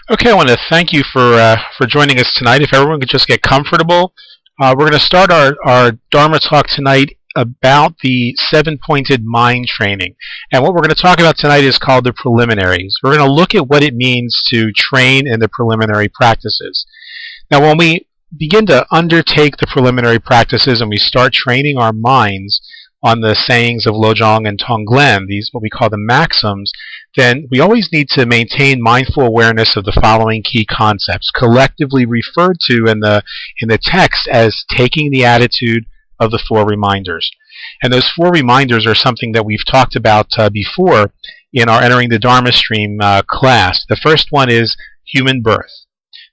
Okay, I want to thank you for joining us tonight. If everyone could just get comfortable, we're going to start our Dharma talk tonight about the seven-pointed mind training. And what we're going to talk about tonight is called the preliminaries. We're going to look at what it means to train in the preliminary practices. Now, when we begin to undertake the preliminary practices and we start training our minds on the sayings of Lojong and Tonglen, these what we call the Maxims, then we always need to maintain mindful awareness of the following key concepts, collectively referred to in the text as taking the attitude of the four reminders. And those four reminders are something that we've talked about before in our Entering the Dharma Stream class. The first one is human birth.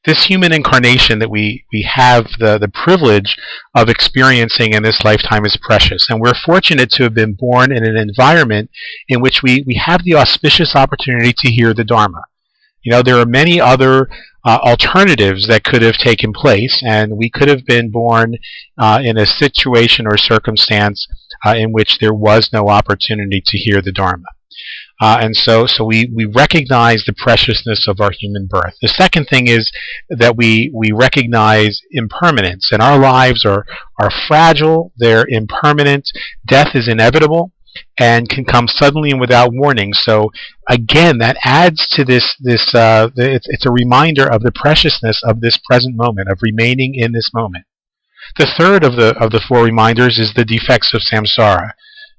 This human incarnation that we have the privilege of experiencing in this lifetime is precious. And we're fortunate to have been born in an environment in which we have the auspicious opportunity to hear the Dharma. You know, there are many other alternatives that could have taken place, and we could have been born in a situation or circumstance in which there was no opportunity to hear the Dharma. And so we recognize the preciousness of our human birth. The second thing is that we recognize impermanence, and our lives are fragile, they're impermanent, death is inevitable, and can come suddenly and without warning. So again, that adds to it's a reminder of the preciousness of this present moment, of remaining in this moment. The third of the four reminders is the defects of samsara.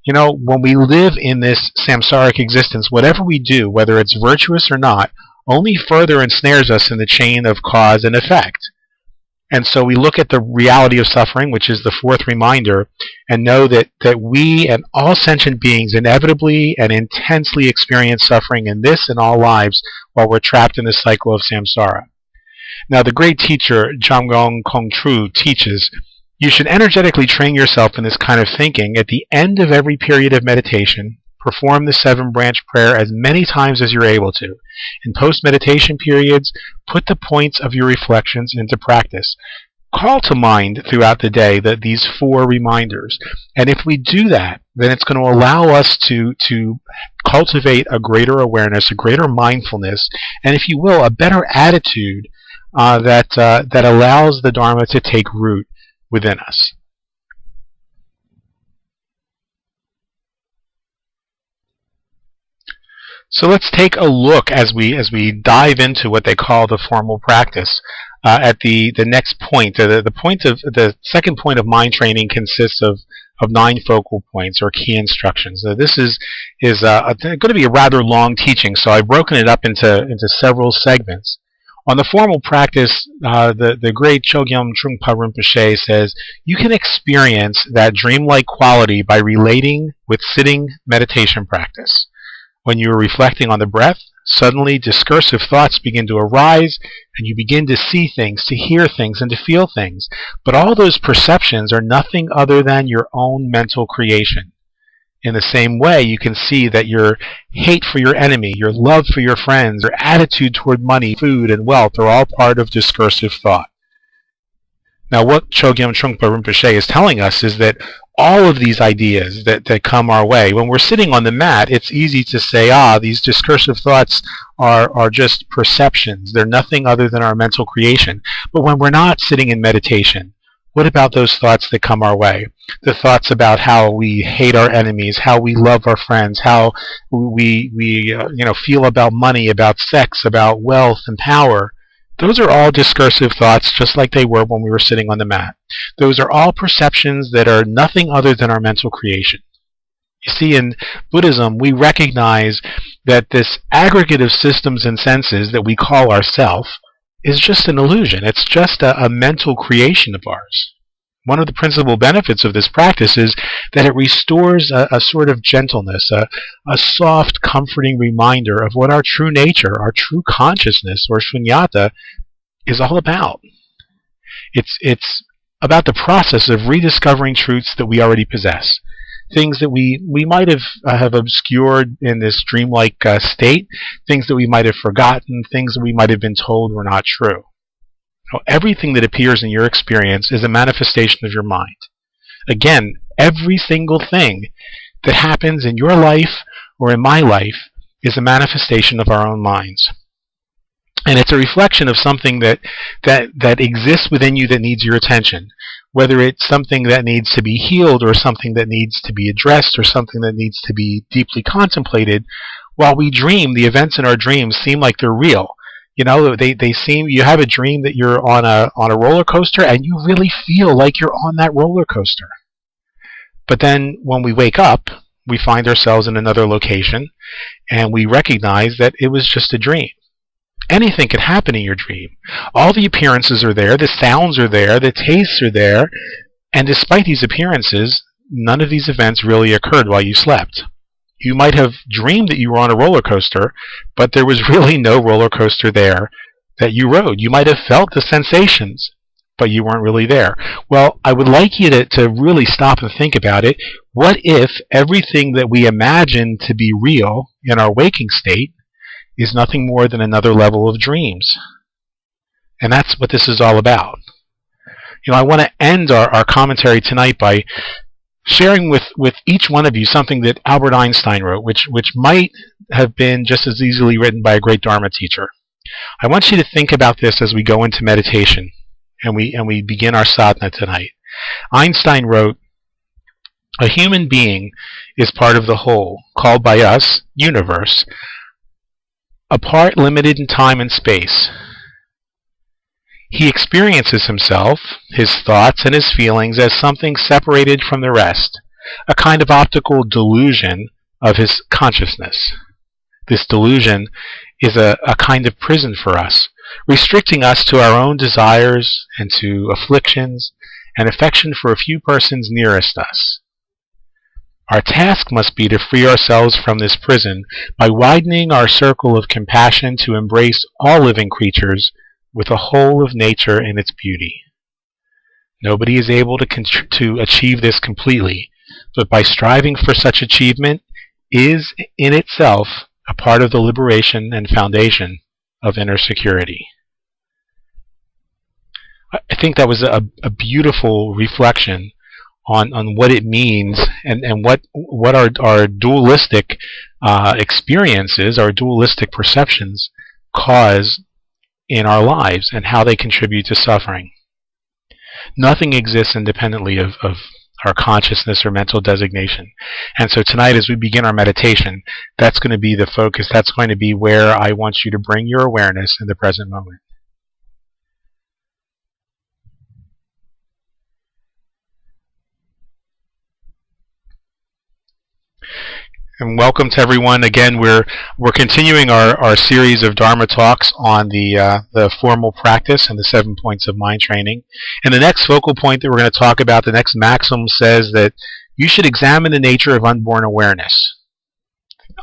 You know, when we live in this samsaric existence, whatever we do, whether it's virtuous or not, only further ensnares us in the chain of cause and effect. And so we look at the reality of suffering, which is the fourth reminder, and know that we and all sentient beings inevitably and intensely experience suffering in this and all lives while we're trapped in the cycle of samsara. Now, the great teacher, Jamgon Kongtrul, teaches, you should energetically train yourself in this kind of thinking. At the end of every period of meditation, perform the seven-branch prayer as many times as you're able to. In post-meditation periods, put the points of your reflections into practice. Call to mind throughout the day these four reminders. And if we do that, then it's going to allow us to cultivate a greater awareness, a greater mindfulness, and if you will, a better attitude that allows the Dharma to take root within us. So let's take a look as we dive into what they call the formal practice at the next point. The second point of mind training consists of 9 focal points or key instructions. So this is going to be a rather long teaching, so I've broken it up into several segments. On the formal practice, the great Chogyam Trungpa Rinpoche says, you can experience that dreamlike quality by relating with sitting meditation practice. When you are reflecting on the breath, suddenly discursive thoughts begin to arise, and you begin to see things, to hear things, and to feel things. But all those perceptions are nothing other than your own mental creation. In the same way, you can see that your hate for your enemy, your love for your friends, your attitude toward money, food, and wealth are all part of discursive thought. Now, what Chogyam Trungpa Rinpoche is telling us is that all of these ideas that come our way, when we're sitting on the mat, it's easy to say, these discursive thoughts are just perceptions. They're nothing other than our mental creation. But when we're not sitting in meditation, what about those thoughts that come our way? The thoughts about how we hate our enemies, how we love our friends, how we feel about money, about sex, about wealth and power. Those are all discursive thoughts, just like they were when we were sitting on the mat. Those are all perceptions that are nothing other than our mental creation. You see, in Buddhism, we recognize that this aggregate of systems and senses that we call ourself is just an illusion. It's just a mental creation of ours. One of the principal benefits of this practice is that it restores a sort of gentleness, a soft, comforting reminder of what our true nature, our true consciousness, or shunyata, is all about. It's about the process of rediscovering truths that we already possess. Things that we might have obscured in this dreamlike state, things that we might have forgotten, things that we might have been told were not true. Everything that appears in your experience is a manifestation of your mind. Again, every single thing that happens in your life or in my life is a manifestation of our own minds. And it's a reflection of something that exists within you that needs your attention. Whether it's something that needs to be healed, or something that needs to be addressed, or something that needs to be deeply contemplated. While we dream, the events in our dreams seem like they're real. You know, they seem, you have a dream that you're on a roller coaster, and you really feel like you're on that roller coaster. But then when we wake up, we find ourselves in another location, and we recognize that it was just a dream. Anything can happen in your dream. All the appearances are there, the sounds are there, the tastes are there, and despite these appearances, none of these events really occurred while you slept. You might have dreamed that you were on a roller coaster, but there was really no roller coaster there that you rode. You might have felt the sensations, but you weren't really there. Well, I would like you to really stop and think about it. What if everything that we imagine to be real in our waking state is nothing more than another level of dreams? And that's what this is all about. You know, I want to end our commentary tonight by sharing with each one of you something that Albert Einstein wrote, which might have been just as easily written by a great Dharma teacher. I want you to think about this as we go into meditation and we begin our sadhana tonight. Einstein wrote, "A human being is part of the whole, called by us universe, a part limited in time and space. He experiences himself, his thoughts, and his feelings as something separated from the rest, a kind of optical delusion of his consciousness. This delusion is a kind of prison for us, restricting us to our own desires and to afflictions and affection for a few persons nearest us. Our task must be to free ourselves from this prison by widening our circle of compassion to embrace all living creatures with the whole of nature in its beauty. Nobody is able to achieve this completely, but by striving for such achievement is in itself a part of the liberation and foundation of inner security." I think that was a beautiful reflection on what it means and what our dualistic experiences, our dualistic perceptions cause in our lives and how they contribute to suffering. Nothing exists independently of our consciousness or mental designation. And so tonight, as we begin our meditation, that's going to be the focus. That's going to be where I want you to bring your awareness in the present moment. And welcome to everyone. Again, we're continuing our series of Dharma talks on the formal practice and the 7 points of mind training. And the next focal point that we're going to talk about, the next maxim, says that you should examine the nature of unborn awareness.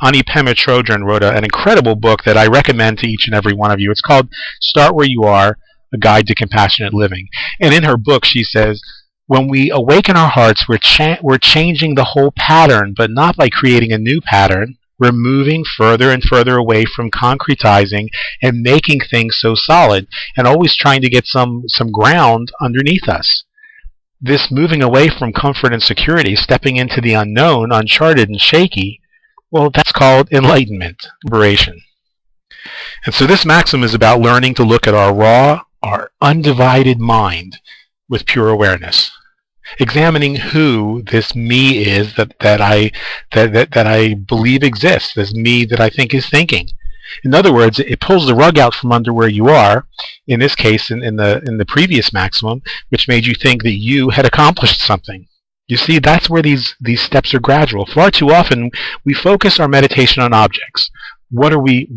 Ani Pema Chodron wrote an incredible book that I recommend to each and every one of you. It's called Start Where You Are, A Guide to Compassionate Living. And in her book, she says, when we awaken our hearts, we're changing the whole pattern, but not by creating a new pattern. We're moving further and further away from concretizing and making things so solid, and always trying to get some ground underneath us. This moving away from comfort and security, stepping into the unknown, uncharted and shaky, well, that's called enlightenment, liberation. And so this maxim is about learning to look at our raw, our undivided mind with pure awareness, examining who this me is that I believe exists, this me that I think is thinking. In other words, it pulls the rug out from under where you are. In this case, in the previous maximum, which made you think that you had accomplished something. You see, that's where these steps are gradual. Far too often, we focus our meditation on objects. What are we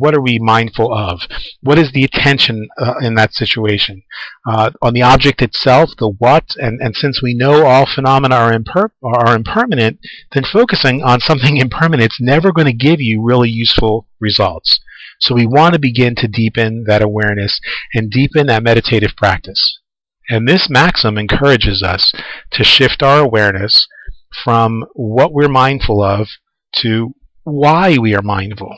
mindful of? What is the attention in that situation? On the object itself, the what, and since we know all phenomena are impermanent, then focusing on something impermanent is never going to give you really useful results. So we want to begin to deepen that awareness and deepen that meditative practice. And this maxim encourages us to shift our awareness from what we're mindful of to why we are mindful.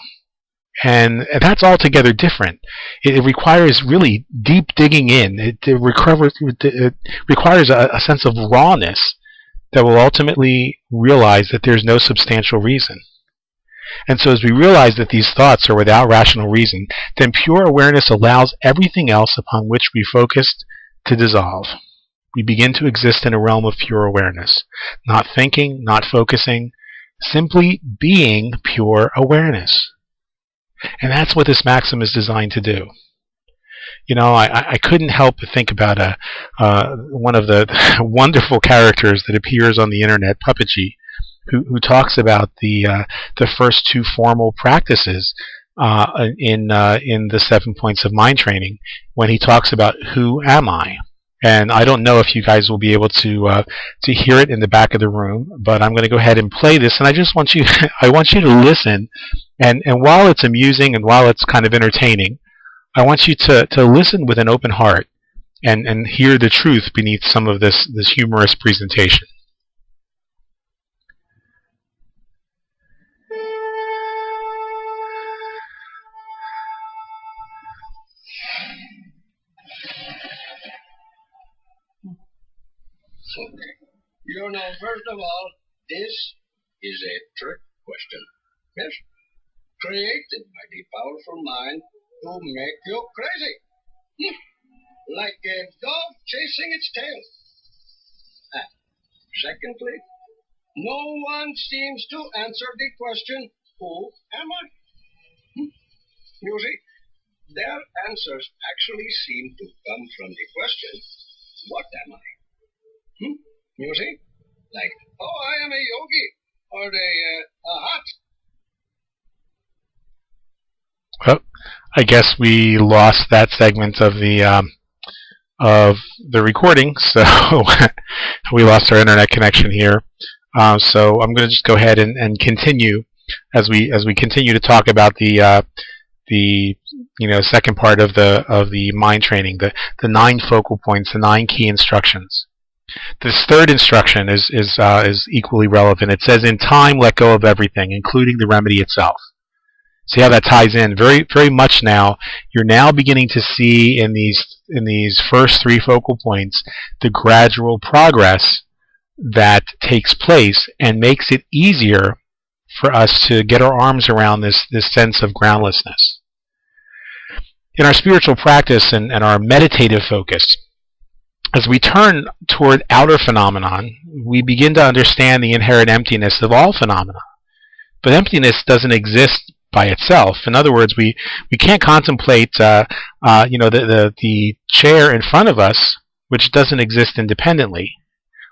And that's altogether different. It requires really deep digging in. It requires a sense of rawness that will ultimately realize that there's no substantial reason. And so as we realize that these thoughts are without rational reason, then pure awareness allows everything else upon which we focused to dissolve. We begin to exist in a realm of pure awareness, not thinking, not focusing, simply being pure awareness. And that's what this maxim is designed to do. You know, I couldn't help but think about one of the wonderful characters that appears on the internet, Puppetry, who talks about the first two formal practices in the 7 points of mind training, when he talks about who am I. And I don't know if you guys will be able to hear it in the back of the room, but I'm going to go ahead and play this, and I just want you I want you to listen, and while it's amusing and while it's kind of entertaining, I want you to listen with an open heart and hear the truth beneath some of this humorous presentation. You know, first of all, this is a trick question. Yes? Created by the powerful mind to make you crazy. Like a dog chasing its tail. And secondly, no one seems to answer the question, who am I? You see, their answers actually seem to come from the question, what am I? You see? Like, oh, I am a yogi, or a hut. Well, I guess we lost that segment of the recording, so we lost our internet connection here. So I'm going to just go ahead and continue as we continue to talk about the second part of the mind training, the 9 focal points, the 9 key instructions. This third instruction is equally relevant. It says, in time, let go of everything, including the remedy itself. See how that ties in very, very much now. You're now beginning to see in these first 3 focal points the gradual progress that takes place and makes it easier for us to get our arms around this sense of groundlessness. In our spiritual practice and our meditative focus, as we turn toward outer phenomenon, we begin to understand the inherent emptiness of all phenomena. But emptiness doesn't exist by itself. In other words, we can't contemplate the chair in front of us, which doesn't exist independently.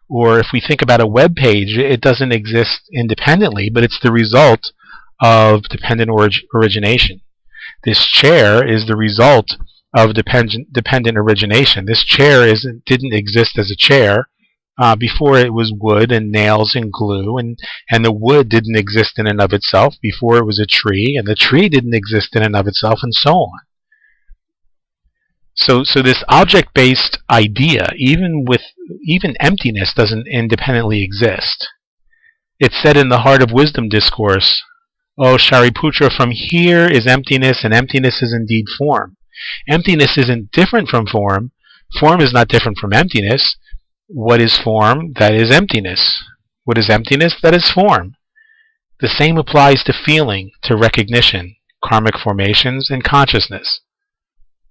Or if we think about a web page, it doesn't exist independently, but it's the result of dependent origination. This chair is the result of dependent origination. This chair didn't exist as a chair before it was wood and nails and glue, and the wood didn't exist in and of itself before it was a tree, and the tree didn't exist in and of itself, and so on. So this object-based idea, even emptiness, doesn't independently exist. It's said in the Heart of Wisdom discourse, "O Shariputra, from here is emptiness, and emptiness is indeed form." Emptiness isn't different from form. Form is not different from emptiness. What is form? That is emptiness. What is emptiness? That is form. The same applies to feeling, to recognition, karmic formations, and consciousness.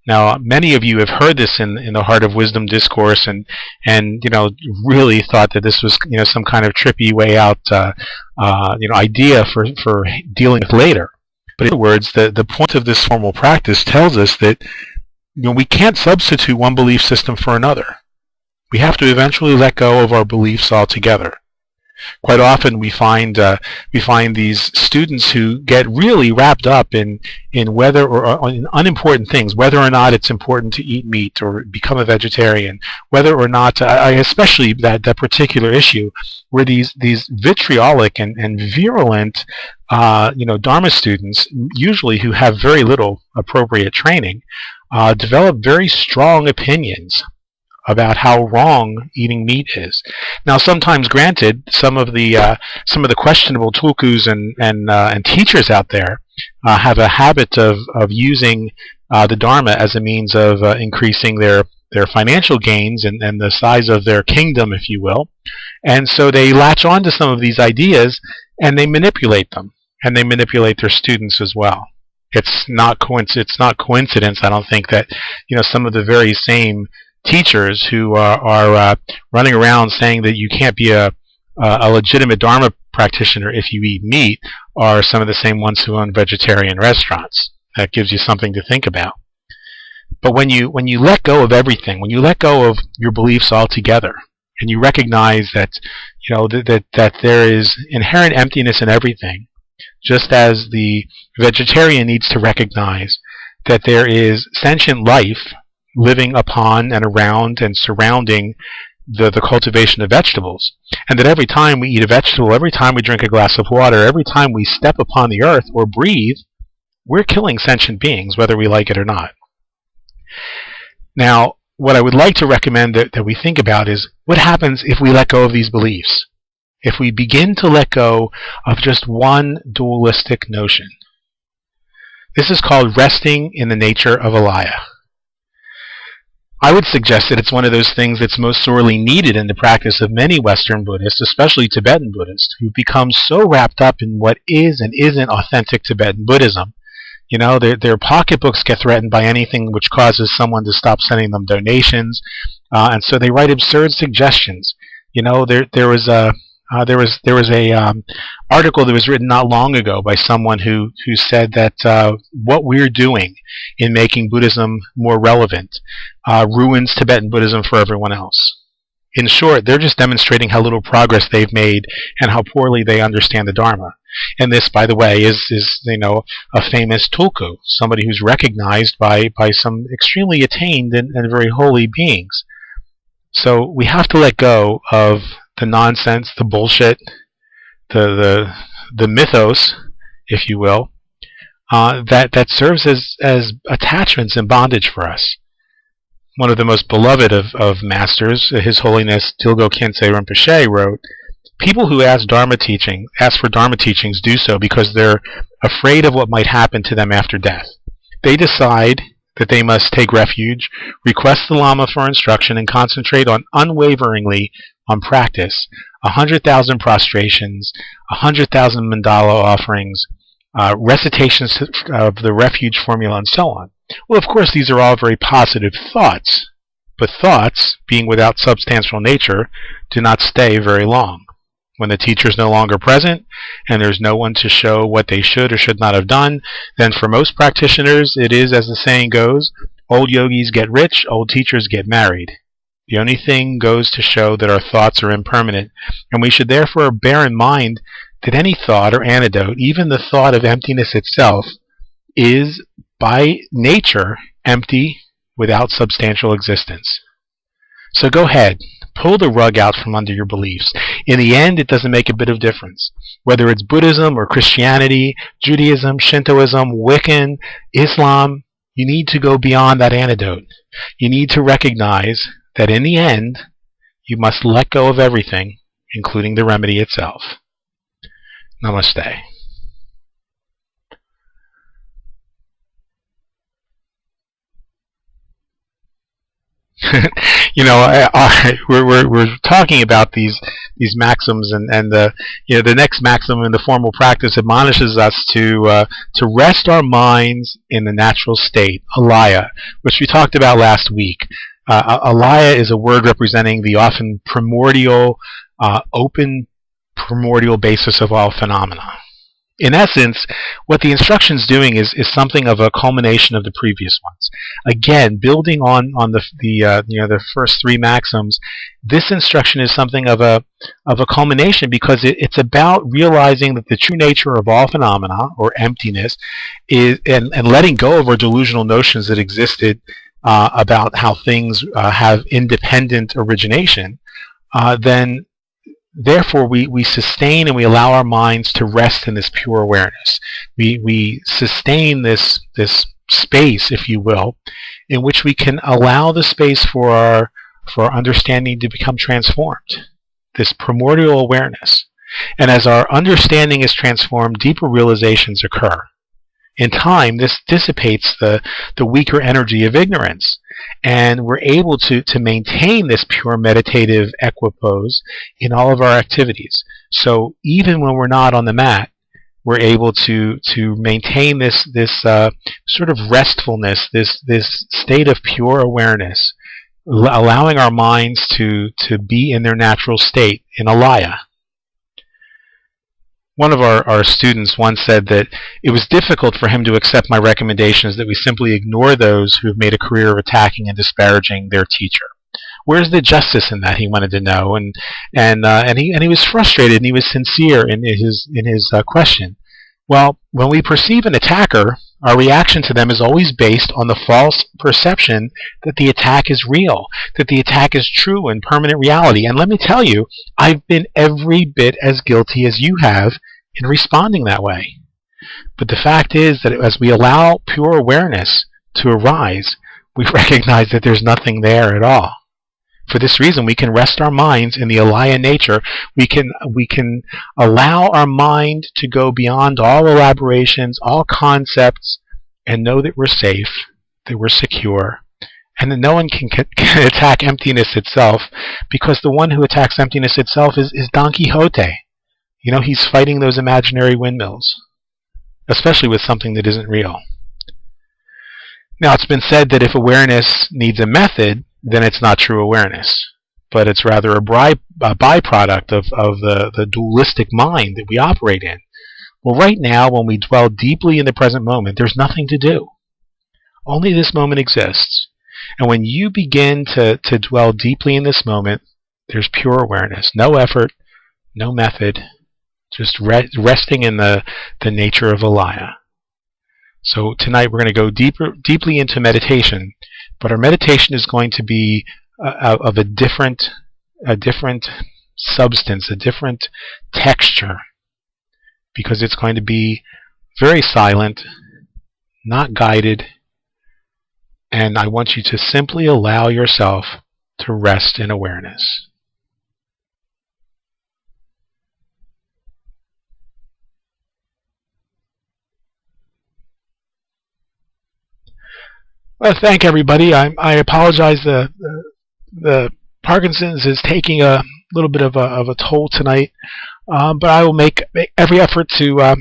Now, many of you have heard this in the Heart of Wisdom discourse, and really thought that this was some kind of trippy way out idea for dealing with later. But in other words, the point of this formal practice tells us that we can't substitute one belief system for another. We have to eventually let go of our beliefs altogether. Quite often we find these students who get really wrapped up in whether or in unimportant things, whether or not it's important to eat meat or become a vegetarian, whether or not especially that particular issue where these vitriolic and virulent Dharma students, usually who have very little appropriate training, develop very strong opinions about how wrong eating meat is. Now, sometimes, granted, some of the questionable tulkus and teachers out there have a habit of using the Dharma as a means of increasing their financial gains and the size of their kingdom, if you will, and so they latch on to some of these ideas and they manipulate them. and they manipulate their students as well. It's not coincidence, I don't think, that some of the very same teachers who are running around saying that you can't be a legitimate Dharma practitioner if you eat meat are some of the same ones who own vegetarian restaurants. That gives you something to think about. But when you let go of everything, when you let go of your beliefs altogether, and you recognize that that there is inherent emptiness in everything, just as the vegetarian needs to recognize that there is sentient life living upon and around and surrounding the cultivation of vegetables, and that every time we eat a vegetable, every time we drink a glass of water, every time we step upon the earth or breathe, we're killing sentient beings, whether we like it or not. Now, what I would like to recommend that we think about is what happens if we let go of these beliefs. If we begin to let go of just one dualistic notion. This is called resting in the nature of alaya. I would suggest that it's one of those things that's most sorely needed in the practice of many Western Buddhists, especially Tibetan Buddhists, who become so wrapped up in what is and isn't authentic Tibetan Buddhism. Their pocketbooks get threatened by anything which causes someone to stop sending them donations, and so they write absurd suggestions. There was a article that was written not long ago by someone who said that what we're doing in making Buddhism more relevant ruins Tibetan Buddhism for everyone else. In short, they're just demonstrating how little progress they've made and how poorly they understand the Dharma. And this, by the way, is a famous tulku, somebody who's recognized by some extremely attained and very holy beings. So we have to let go of the nonsense, the bullshit, the mythos, if you will, that serves as attachments and bondage for us. One of the most beloved of masters, His Holiness Dilgo Khyentse Rinpoche, wrote, "People who ask for Dharma teachings do so because they're afraid of what might happen to them after death. They decide that they must take refuge, request the Lama for instruction, and concentrate unwaveringly on practice, 100,000 prostrations, 100,000 mandala offerings, recitations of the refuge formula, and so on." Well, of course, these are all very positive thoughts, but thoughts, being without substantial nature, do not stay very long. When the teacher is no longer present, and there's no one to show what they should or should not have done, then for most practitioners, it is, as the saying goes, old yogis get rich, old teachers get married. The only thing goes to show that our thoughts are impermanent, and we should therefore bear in mind that any thought or antidote, even the thought of emptiness itself, is by nature empty without substantial existence. So go ahead, pull the rug out from under your beliefs. In the end, it doesn't make a bit of difference. Whether it's Buddhism or Christianity, Judaism, Shintoism, Wiccan, Islam, you need to go beyond that antidote. You need to recognize that in the end, you must let go of everything, including the remedy itself. Namaste. We're talking about these maxims, and the next maxim in the formal practice admonishes us to rest our minds in the natural state, alaya, which we talked about last week. Alaya is a word representing the often primordial, open primordial basis of all phenomena. In essence, what the instruction's doing is something of a culmination of the previous ones. Again, building on the first three maxims, this instruction is something of a culmination, because it's about realizing that the true nature of all phenomena, or emptiness, is and letting go of our delusional notions that existed about how things have independent origination. Then therefore, we sustain and we allow our minds to rest in this pure awareness. We sustain this space, if you will, in which we can allow the space for our understanding to become transformed. This primordial awareness. And as our understanding is transformed, deeper realizations occur. In time, this dissipates the weaker energy of ignorance, and we're able to maintain this pure meditative equipoise in all of our activities. So even when we're not on the mat, we're able to maintain this sort of restfulness, this state of pure awareness, allowing our minds to be in their natural state, in alaya. One of our students once said that it was difficult for him to accept my recommendations that we simply ignore those who have made a career of attacking and disparaging their teacher. Where's the justice in that? He wanted to know, and he was frustrated, and he was sincere in his question. Well, when we perceive an attacker, our reaction to them is always based on the false perception that the attack is real, that the attack is true and permanent reality. And let me tell you, I've been every bit as guilty as you have in responding that way. But the fact is that as we allow pure awareness to arise, we recognize that there's nothing there at all. For this reason, we can rest our minds in the alaya nature. We can allow our mind to go beyond all elaborations, all concepts, and know that we're safe, that we're secure, and that no one can attack emptiness itself, because the one who attacks emptiness itself is Don Quixote. You know, he's fighting those imaginary windmills, especially with something that isn't real. Now, it's been said that if awareness needs a method, then it's not true awareness, but it's rather a byproduct of the dualistic mind that we operate in. Well, right now, when we dwell deeply in the present moment, there's nothing to do. Only this moment exists. And when you begin to dwell deeply in this moment, there's pure awareness. No effort, no method, just resting in the nature of alaya. So tonight we're going to go deeply into meditation, but our meditation is going to be of a different substance, a different texture, because it's going to be very silent, not guided, and I want you to simply allow yourself to rest in awareness. Well, thank everybody. I apologize. The Parkinson's is taking a little bit of a toll tonight, but I will make every effort to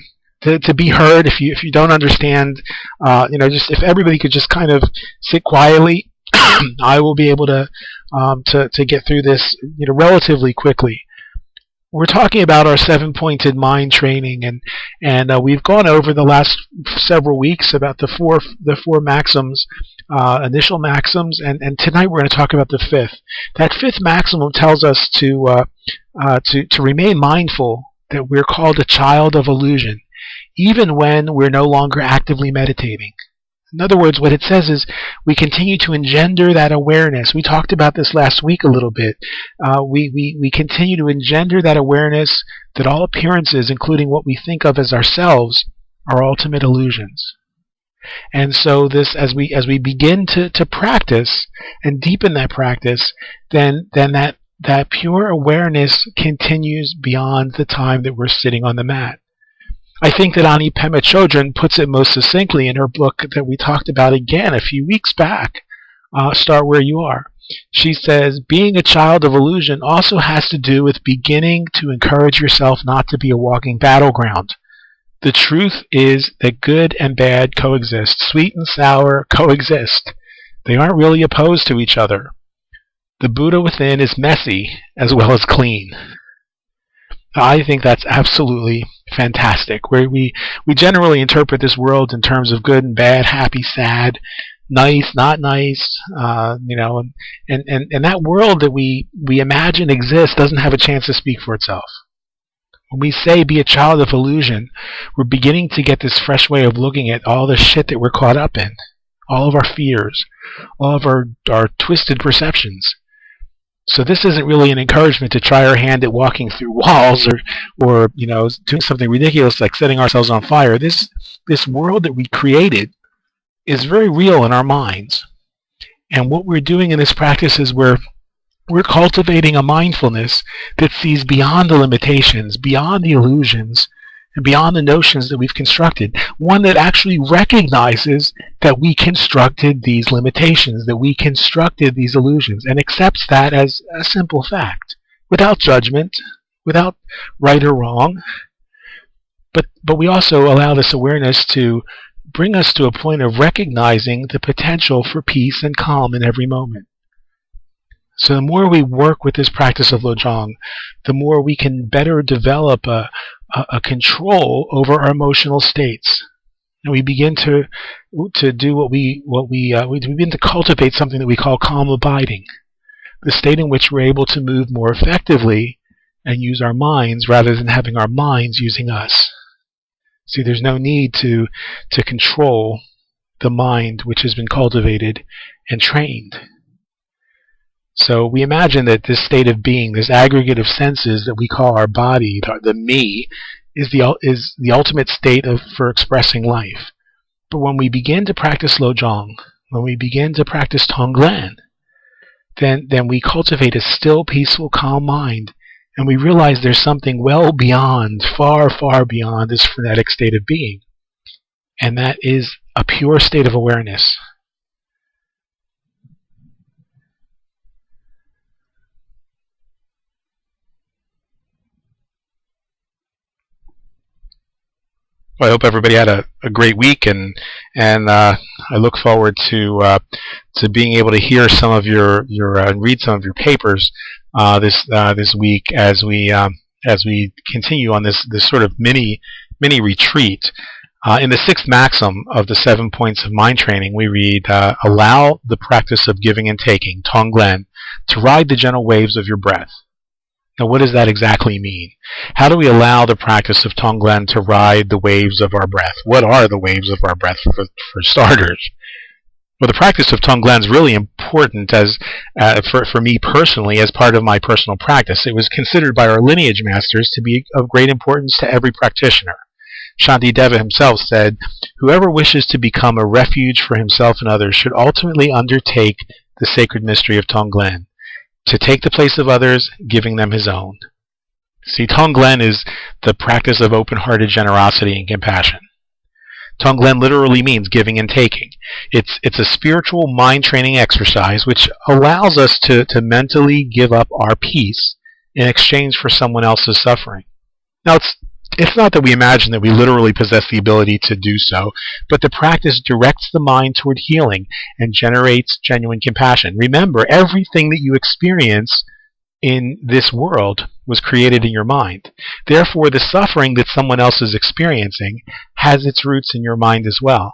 be heard. If you don't understand, just if everybody could just kind of sit quietly, I will be able to get through this, relatively quickly. We're talking about our 7-pointed mind training, and we've gone over the last several weeks about the four maxims, initial maxims, and tonight we're going to talk about the fifth. That fifth maximum tells us to remain mindful that we're called a child of illusion, even when we're no longer actively meditating. In other words, what it says is we continue to engender that awareness. We talked about this last week a little bit. We continue to engender that awareness that all appearances, including what we think of as ourselves, are ultimate illusions. And so this, as we begin to practice and deepen that practice, then that pure awareness continues beyond the time that we're sitting on the mat. I think that Ani Pema Chodron puts it most succinctly in her book that we talked about again a few weeks back, Start Where You Are. She says, being a child of illusion also has to do with beginning to encourage yourself not to be a walking battleground. The truth is that good and bad coexist. Sweet and sour coexist. They aren't really opposed to each other. The Buddha within is messy as well as clean. I think that's absolutely fantastic. Where we generally interpret this world in terms of good and bad, happy, sad, nice, not nice, and that world that we imagine exists doesn't have a chance to speak for itself. When we say be a child of illusion, we're beginning to get this fresh way of looking at all the shit that we're caught up in, all of our fears, all of our twisted perceptions. So this isn't really an encouragement to try our hand at walking through walls or doing something ridiculous like setting ourselves on fire. This world that we created is very real in our minds. And what we're doing in this practice is we're cultivating a mindfulness that sees beyond the limitations, beyond the illusions, and beyond the notions that we've constructed. One that actually recognizes that we constructed these limitations, that we constructed these illusions, and accepts that as a simple fact, without judgment, without right or wrong. But we also allow this awareness to bring us to a point of recognizing the potential for peace and calm in every moment. So the more we work with this practice of Lojong, the more we can better develop a control over our emotional states. And we begin to do we begin to cultivate something that we call calm abiding, the state in which we're able to move more effectively and use our minds rather than having our minds using us. See, there's no need to control the mind which has been cultivated and trained. So we imagine that this state of being, this aggregate of senses that we call our body, the me, is the ultimate state for expressing life. But when we begin to practice Lojong, when we begin to practice tonglen, then we cultivate a still, peaceful, calm mind, and we realize there's something well beyond, far, far beyond this frenetic state of being. And that is a pure state of awareness. Well, I hope everybody had a great week, and I look forward to being able to hear some of your read some of your papers this week as we continue on this sort of mini retreat. In the 6th maxim of the 7 points of mind training, we read, allow the practice of giving and taking, tonglen, to ride the gentle waves of your breath. Now, what does that exactly mean? How do we allow the practice of tonglen to ride the waves of our breath? What are the waves of our breath, for starters? Well, the practice of tonglen is really important as for me personally, as part of my personal practice. It was considered by our lineage masters to be of great importance to every practitioner. Shantideva himself said, "Whoever wishes to become a refuge for himself and others should ultimately undertake the sacred mystery of tonglen, to take the place of others, giving them his own." See, tonglen is the practice of open-hearted generosity and compassion. Tonglen literally means giving and taking. It's a spiritual mind-training exercise which allows us to mentally give up our peace in exchange for someone else's suffering. Now, it's not that we imagine that we literally possess the ability to do so, but the practice directs the mind toward healing and generates genuine compassion. Remember, everything that you experience in this world was created in your mind. Therefore, the suffering that someone else is experiencing has its roots in your mind as well.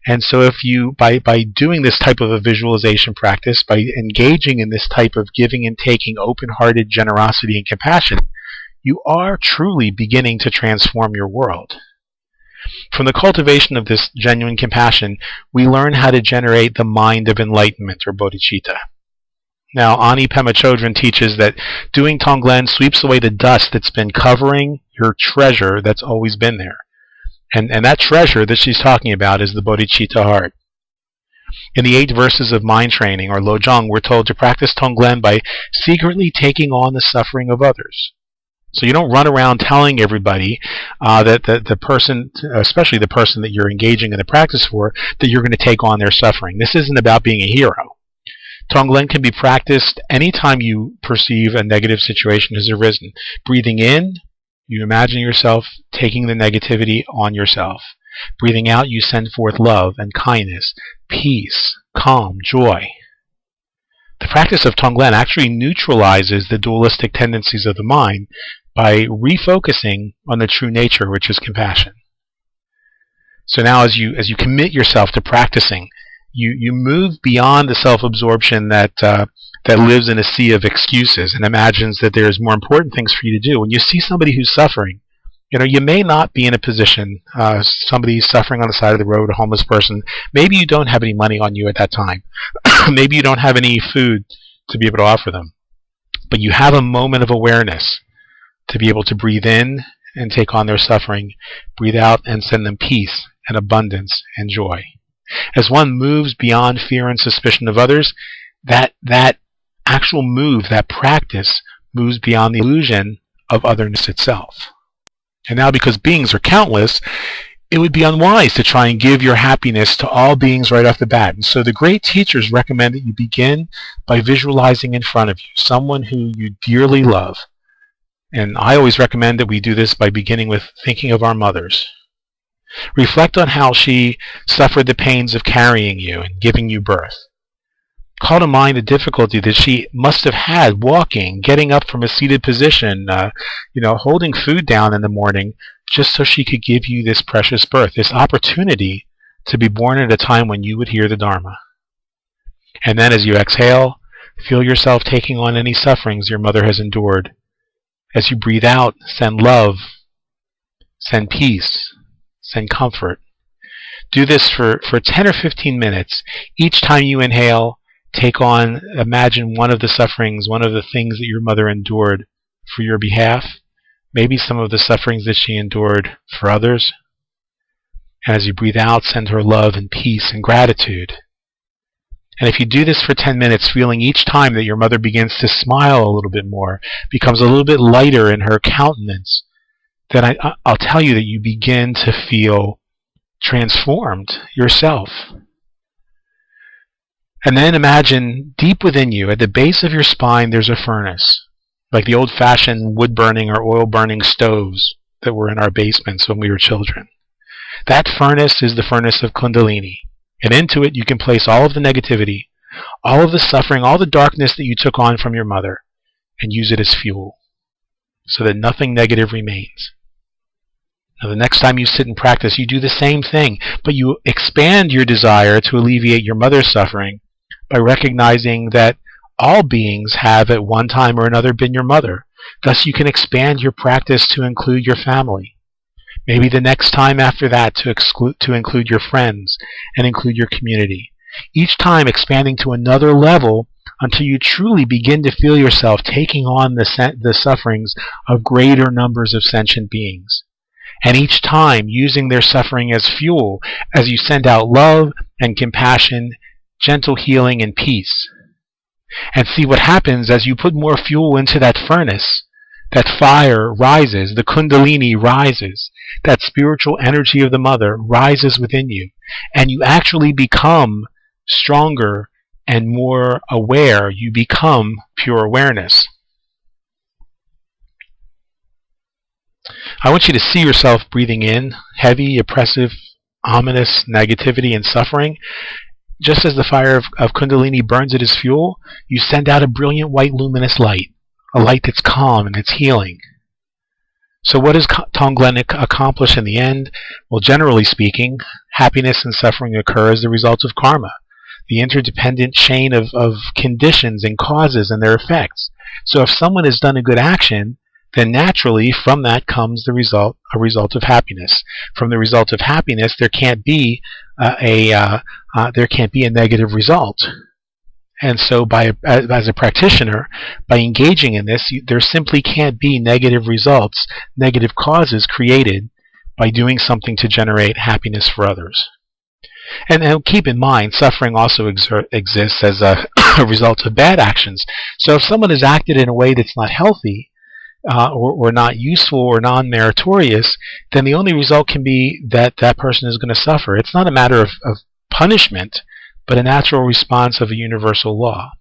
And so if you, by doing this type of a visualization practice, by engaging in this type of giving and taking, open-hearted generosity and compassion, you are truly beginning to transform your world. From the cultivation of this genuine compassion, we learn how to generate the mind of enlightenment, or bodhicitta. Now, Ani Pema Chodron teaches that doing tonglen sweeps away the dust that's been covering your treasure that's always been there. And that treasure that she's talking about is the bodhicitta heart. In the 8 verses of mind training, or Lojong, we're told to practice tonglen by secretly taking on the suffering of others. So you don't run around telling everybody that the person, especially the person that you're engaging in the practice for, that you're going to take on their suffering. This isn't about being a hero. Tonglen can be practiced anytime you perceive a negative situation has arisen. Breathing in, you imagine yourself taking the negativity on yourself. Breathing out, you send forth love and kindness, peace, calm, joy. The practice of tonglen actually neutralizes the dualistic tendencies of the mind by refocusing on the true nature, which is compassion. So now as you commit yourself to practicing, you move beyond the self-absorption that lives in a sea of excuses and imagines that there's more important things for you to do. When you see somebody who's suffering, you may not be in a position, somebody suffering on the side of the road, a homeless person, maybe you don't have any money on you at that time. Maybe you don't have any food to be able to offer them. But you have a moment of awareness to be able to breathe in and take on their suffering, breathe out and send them peace and abundance and joy. As one moves beyond fear and suspicion of others, that actual move, that practice, moves beyond the illusion of otherness itself. And now, because beings are countless, it would be unwise to try and give your happiness to all beings right off the bat. And so the great teachers recommend that you begin by visualizing in front of you someone who you dearly love, And I always recommend that we do this by beginning with thinking of our mothers. Reflect on how she suffered the pains of carrying you and giving you birth. Call to mind the difficulty that she must have had walking, getting up from a seated position, holding food down in the morning just so she could give you this precious birth, this opportunity to be born at a time when you would hear the Dharma. And then as you exhale, feel yourself taking on any sufferings your mother has endured. As you breathe out, send love, send peace, send comfort. Do this for 10 or 15 minutes. Each time you inhale, imagine one of the sufferings, one of the things that your mother endured for your behalf, maybe some of the sufferings that she endured for others. And as you breathe out, send her love and peace and gratitude. And if you do this for 10 minutes, feeling each time that your mother begins to smile a little bit more, becomes a little bit lighter in her countenance, then I'll tell you that you begin to feel transformed yourself. And then imagine deep within you, at the base of your spine, there's a furnace, like the old-fashioned wood-burning or oil-burning stoves that were in our basements when we were children. That furnace is the furnace of Kundalini. And into it you can place all of the negativity, all of the suffering, all the darkness that you took on from your mother, and use it as fuel, so that nothing negative remains. Now the next time you sit and practice, you do the same thing, but you expand your desire to alleviate your mother's suffering by recognizing that all beings have at one time or another been your mother. Thus you can expand your practice to include your family. Maybe the next time after that to include your friends and include your community. Each time expanding to another level until you truly begin to feel yourself taking on the sufferings of greater numbers of sentient beings. And each time using their suffering as fuel as you send out love and compassion, gentle healing and peace. And see what happens as you put more fuel into that furnace. That fire rises, the Kundalini rises, that spiritual energy of the mother rises within you, and you actually become stronger and more aware. You become pure awareness. I want you to see yourself breathing in heavy, oppressive, ominous negativity and suffering. Just as the fire of Kundalini burns it as fuel, you send out a brilliant white luminous light. A light that's calm and it's healing. So what does tonglen accomplish in the end? Well, generally speaking, happiness and suffering occur as the result of karma, the interdependent chain of conditions and causes and their effects. So if someone has done a good action, then naturally from that comes a result of happiness. From the result of happiness, there can't be a negative result. And so as a practitioner, by engaging in this, there simply can't be negative results, negative causes created by doing something to generate happiness for others. And keep in mind, suffering also exists as a result of bad actions. So if someone has acted in a way that's not healthy, or not useful or non-meritorious, then the only result can be that that person is going to suffer. It's not a matter of punishment, but a natural response of a universal law.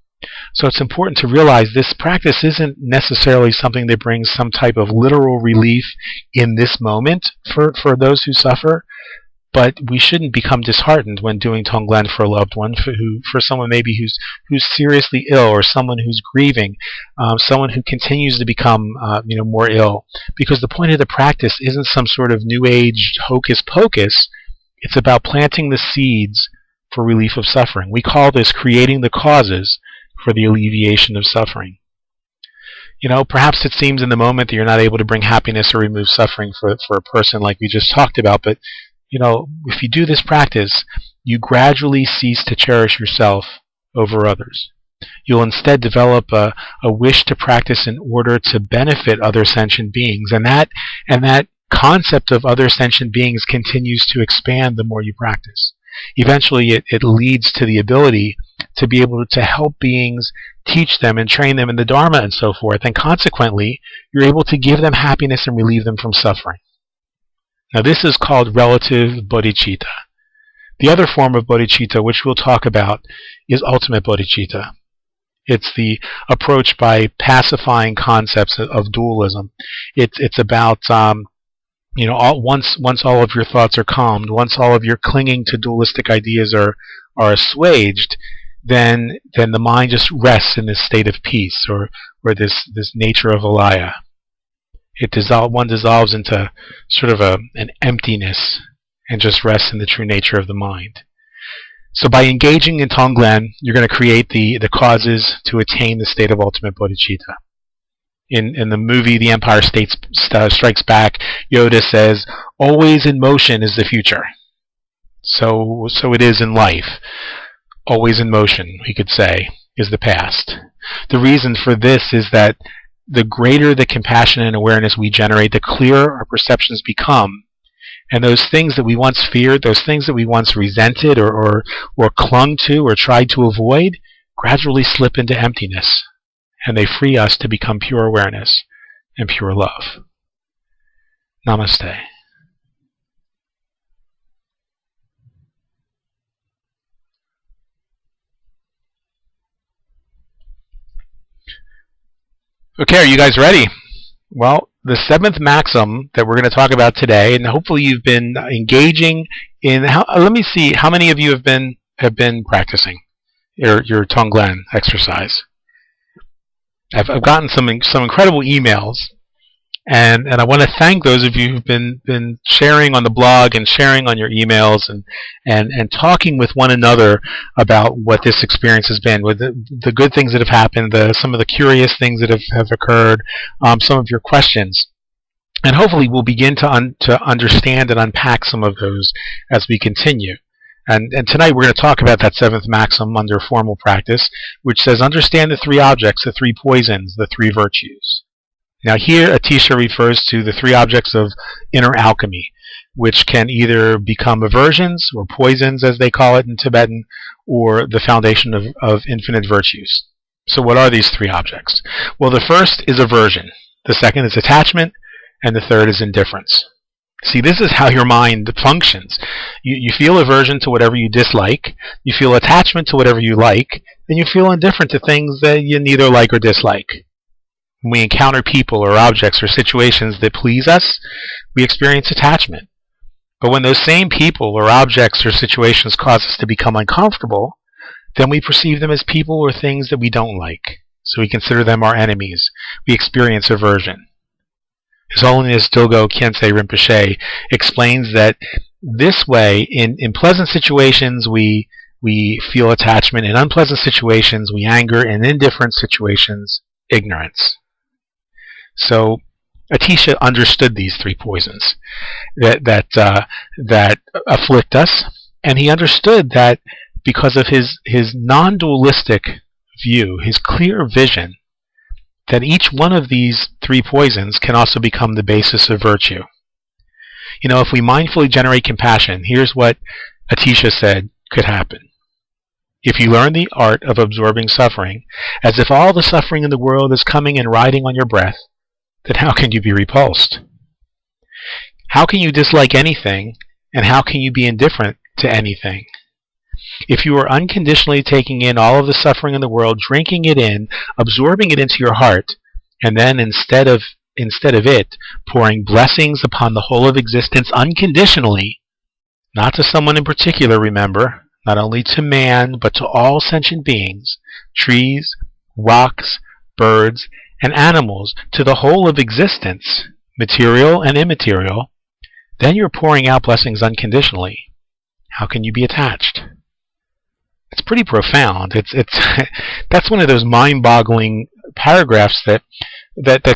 So it's important to realize this practice isn't necessarily something that brings some type of literal relief in this moment for those who suffer, but we shouldn't become disheartened when doing tonglen for a loved one, for someone maybe who's seriously ill, or someone who's grieving, someone who continues to become more ill. Because the point of the practice isn't some sort of new age hocus pocus. It's about planting the seeds for relief of suffering. We call this creating the causes for the alleviation of suffering. Perhaps it seems in the moment that you're not able to bring happiness or remove suffering for a person like we just talked about, but if you do this practice, you gradually cease to cherish yourself over others. You'll instead develop a wish to practice in order to benefit other sentient beings, and that concept of other sentient beings continues to expand the more you practice. Eventually it leads to the ability to be able to help beings, teach them and train them in the Dharma and so forth, and consequently you're able to give them happiness and relieve them from suffering. Now this is called relative bodhicitta. The other form of bodhicitta, which we'll talk about, is ultimate bodhicitta. It's the approach by pacifying concepts of dualism. It's about once all of your thoughts are calmed, once all of your clinging to dualistic ideas are assuaged, then the mind just rests in this state of peace, or this nature of alaya. One dissolves into sort of an emptiness and just rests in the true nature of the mind. So by engaging in tonglen, you're going to create the causes to attain the state of ultimate bodhicitta. In the movie The Empire Strikes Back, Yoda says, "Always in motion is the future." So it is in life. Always in motion, we could say, is the past. The reason for this is that the greater the compassion and awareness we generate, the clearer our perceptions become. And those things that we once feared, those things that we once resented or clung to or tried to avoid, gradually slip into emptiness. And they free us to become pure awareness and pure love. Namaste. Okay, are you guys ready? Well, the seventh maxim that we're going to talk about today, and hopefully you've been engaging in. Let me see, how many of you have been practicing your tonglen exercise? I've gotten some incredible emails, and I want to thank those of you who've been sharing on the blog and sharing on your emails and talking with one another about what this experience has been, with the good things that have happened, some of the curious things that have occurred, some of your questions. And hopefully we'll begin to understand and unpack some of those as we continue. And tonight we're going to talk about that seventh maxim under formal practice, which says, understand the three objects, the three poisons, the three virtues. Now here, Atisha refers to the three objects of inner alchemy, which can either become aversions, or poisons as they call it in Tibetan, or the foundation of infinite virtues. So what are these three objects? Well, the first is aversion, the second is attachment, and the third is indifference. See, this is how your mind functions. You feel aversion to whatever you dislike, you feel attachment to whatever you like, and you feel indifferent to things that you neither like or dislike. When we encounter people or objects or situations that please us, we experience attachment. But when those same people or objects or situations cause us to become uncomfortable, then we perceive them as people or things that we don't like. So we consider them our enemies. We experience aversion. His Holiness Dilgo Khyentse Rinpoche explains that this way, in pleasant situations we feel attachment, in unpleasant situations we anger, and in indifferent situations, ignorance. So Atisha understood these three poisons that afflict us, and he understood that because of his non-dualistic view, his clear vision, that each one of these three poisons can also become the basis of virtue. You know, if we mindfully generate compassion, here's what Atisha said could happen. If you learn the art of absorbing suffering, as if all the suffering in the world is coming and riding on your breath, then how can you be repulsed? How can you dislike anything, and how can you be indifferent to anything? If you are unconditionally taking in all of the suffering in the world, drinking it in, absorbing it into your heart, and then instead of it, pouring blessings upon the whole of existence unconditionally, not to someone in particular, remember, not only to man, but to all sentient beings, trees, rocks, birds, and animals, to the whole of existence, material and immaterial, then you're pouring out blessings unconditionally. How can you be attached? It's pretty profound. That's one of those mind-boggling paragraphs that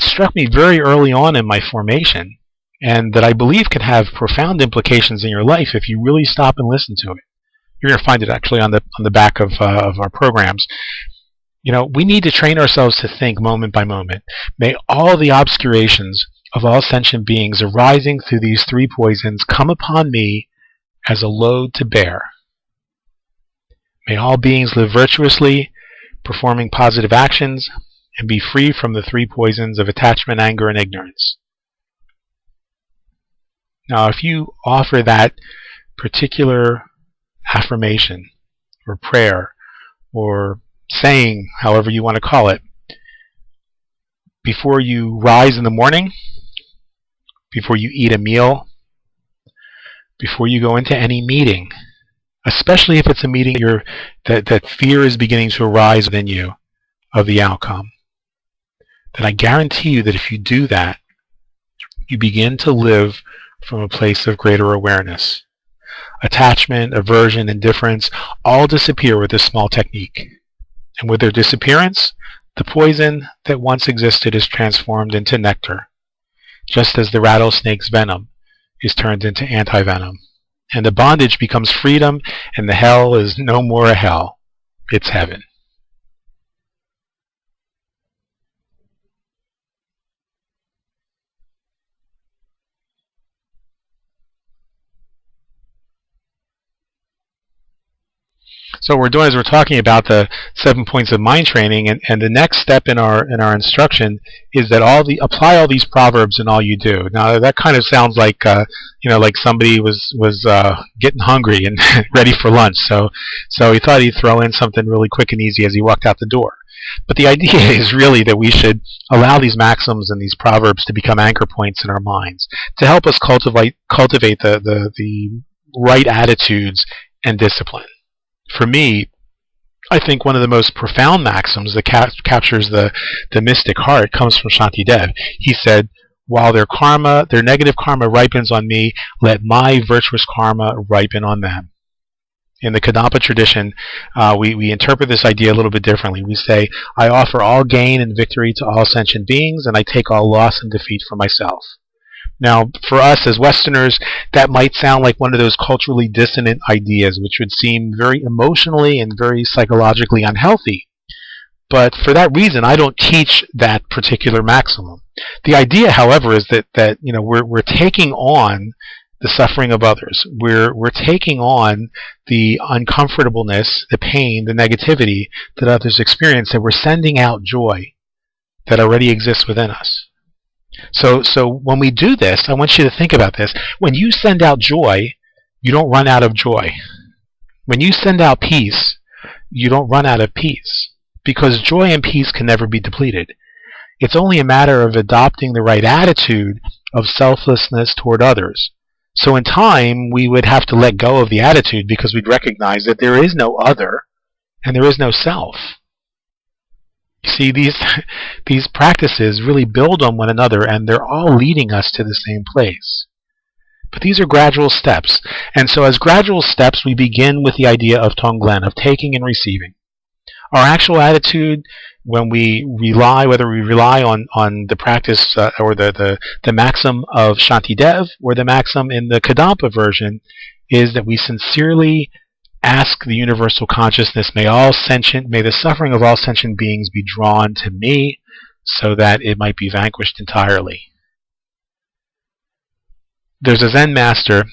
struck me very early on in my formation, and that I believe can have profound implications in your life if you really stop and listen to it. You're going to find it actually on the back of our programs. You know, we need to train ourselves to think moment by moment. May all the obscurations of all sentient beings arising through these three poisons come upon me as a load to bear. May all beings live virtuously, performing positive actions, and be free from the three poisons of attachment, anger, and ignorance. Now, if you offer that particular affirmation or prayer or saying, however you want to call it, before you rise in the morning, before you eat a meal, before you go into any meeting, especially if it's a meeting that fear is beginning to arise within you of the outcome, then I guarantee you that if you do that, you begin to live from a place of greater awareness. Attachment, aversion, indifference all disappear with this small technique. And with their disappearance, the poison that once existed is transformed into nectar, just as the rattlesnake's venom is turned into anti-venom. And the bondage becomes freedom, and the hell is no more a hell. It's heaven. So what we're doing is we're talking about the 7 points of mind training, and the next step in our instruction is that apply all these proverbs in all you do. Now that kind of sounds like like somebody was getting hungry and ready for lunch. So he thought he'd throw in something really quick and easy as he walked out the door. But the idea is really that we should allow these maxims and these proverbs to become anchor points in our minds to help us cultivate the right attitudes and discipline. For me, I think one of the most profound maxims that captures the mystic heart comes from Shantidev. He said, while their negative karma ripens on me, let my virtuous karma ripen on them. In the Kadampa tradition, we interpret this idea a little bit differently. We say, I offer all gain and victory to all sentient beings, and I take all loss and defeat for myself. Now, for us as Westerners, that might sound like one of those culturally dissonant ideas, which would seem very emotionally and very psychologically unhealthy. But for that reason, I don't teach that particular maximum. The idea, however, is that we're taking on the suffering of others. We're taking on the uncomfortableness, the pain, the negativity that others experience, and we're sending out joy that already exists within us. So when we do this, I want you to think about this. When you send out joy, you don't run out of joy. When you send out peace, you don't run out of peace, because joy and peace can never be depleted. It's only a matter of adopting the right attitude of selflessness toward others. So in time, we would have to let go of the attitude because we'd recognize that there is no other and there is no self. You see, these practices really build on one another, and they're all leading us to the same place. But these are gradual steps. And so as gradual steps, we begin with the idea of tonglen, of taking and receiving. Our actual attitude, when we rely, whether we rely on the practice or the maxim of Shantidev or the maxim in the Kadampa version, is that we sincerely ask the universal consciousness, may the suffering of all sentient beings be drawn to me so that it might be vanquished entirely. There's a Zen master,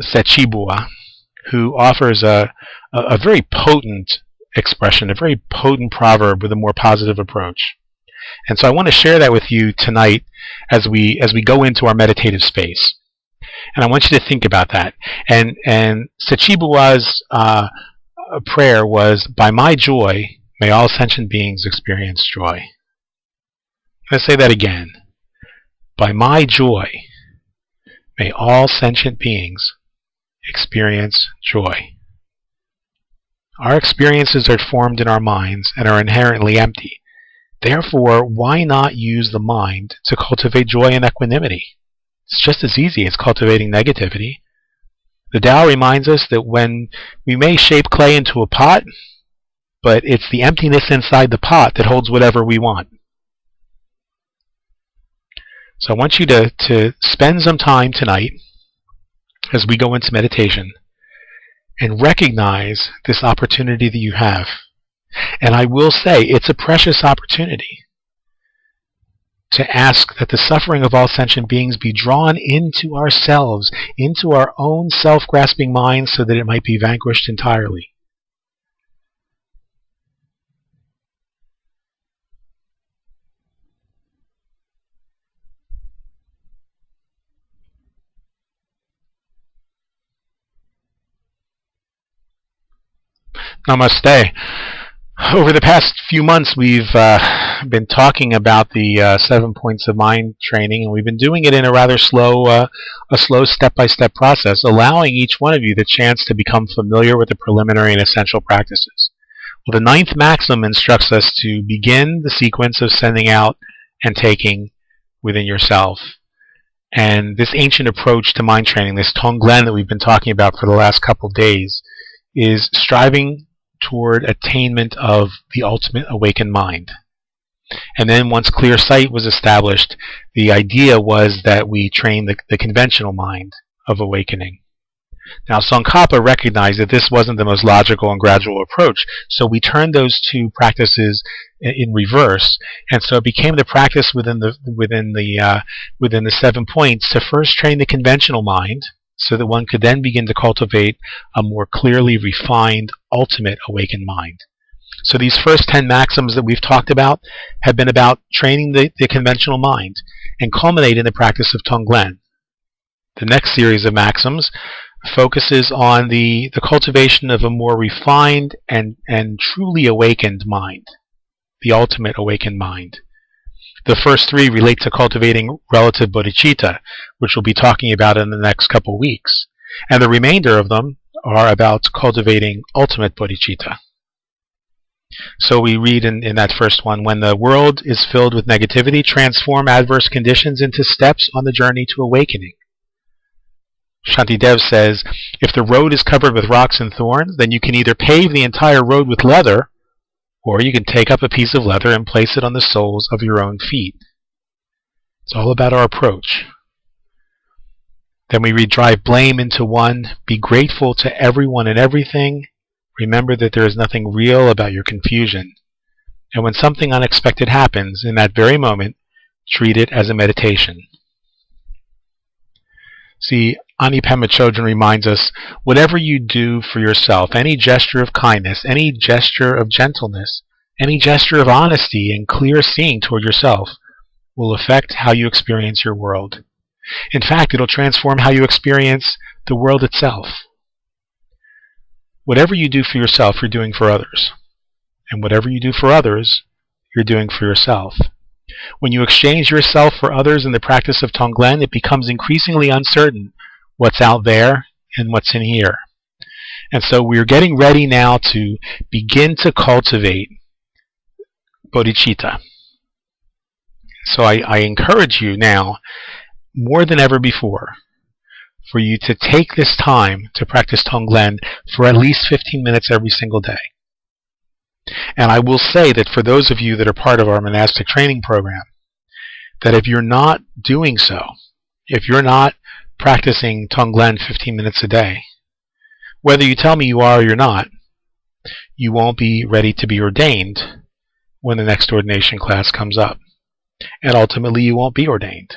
Sechibua, who offers a very potent expression, a very potent proverb with a more positive approach. And so I want to share that with you tonight as we go into our meditative space. And I want you to think about that. And Sechibuwa's prayer was, by my joy, may all sentient beings experience joy. Let's say that again. By my joy, may all sentient beings experience joy. Our experiences are formed in our minds and are inherently empty. Therefore, why not use the mind to cultivate joy and equanimity? It's just as easy as cultivating negativity. The Tao reminds us that when we may shape clay into a pot, but it's the emptiness inside the pot that holds whatever we want. So I want you to spend some time tonight as we go into meditation and recognize this opportunity that you have. And I will say, it's a precious opportunity to ask that the suffering of all sentient beings be drawn into ourselves, into our own self-grasping minds, so that it might be vanquished entirely. Namaste. Over the past few months, we've been talking about the 7 points of mind training, and we've been doing it in a rather slow step-by-step process, allowing each one of you the chance to become familiar with the preliminary and essential practices. Well, the 9th maxim instructs us to begin the sequence of sending out and taking within yourself. And this ancient approach to mind training, this tonglen that we've been talking about for the last couple of days, is striving toward attainment of the ultimate awakened mind. And then once clear sight was established, the idea was that we train the conventional mind of awakening. Now, Tsongkhapa recognized that this wasn't the most logical and gradual approach, so we turned those two practices in reverse, and so it became the practice within the 7 points to first train the conventional mind, so that one could then begin to cultivate a more clearly refined, ultimate awakened mind. So these first 10 maxims that we've talked about have been about training the conventional mind and culminate in the practice of tonglen. The next series of maxims focuses on the cultivation of a more refined and truly awakened mind, the ultimate awakened mind. The first 3 relate to cultivating relative bodhicitta, which we'll be talking about in the next couple weeks. And the remainder of them are about cultivating ultimate bodhicitta. So we read in that first one, when the world is filled with negativity, transform adverse conditions into steps on the journey to awakening. Shantidev says, if the road is covered with rocks and thorns, then you can either pave the entire road with leather, or you can take up a piece of leather and place it on the soles of your own feet. It's all about our approach. Then we read, drive blame into one, be grateful to everyone and everything, remember that there is nothing real about your confusion. And when something unexpected happens, in that very moment, treat it as a meditation. See, Ani Pema Chodron reminds us, whatever you do for yourself, any gesture of kindness, any gesture of gentleness, any gesture of honesty and clear seeing toward yourself will affect how you experience your world. In fact, it'll transform how you experience the world itself. Whatever you do for yourself, you're doing for others. And whatever you do for others, you're doing for yourself. When you exchange yourself for others in the practice of tonglen, it becomes increasingly uncertain what's out there and what's in here. And so we're getting ready now to begin to cultivate bodhicitta. So I encourage you now, more than ever before, for you to take this time to practice tonglen for at least 15 minutes every single day. And I will say that for those of you that are part of our monastic training program, that if you're not doing so, if you're not practicing tonglen 15 minutes a day, whether you tell me you are or you're not, you won't be ready to be ordained when the next ordination class comes up. And ultimately you won't be ordained.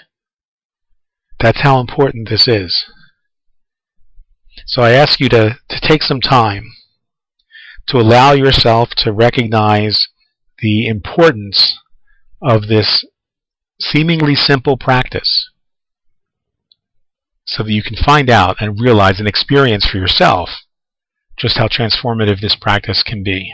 That's how important this is. So I ask you to take some time to allow yourself to recognize the importance of this seemingly simple practice, so that you can find out and realize and experience for yourself just how transformative this practice can be.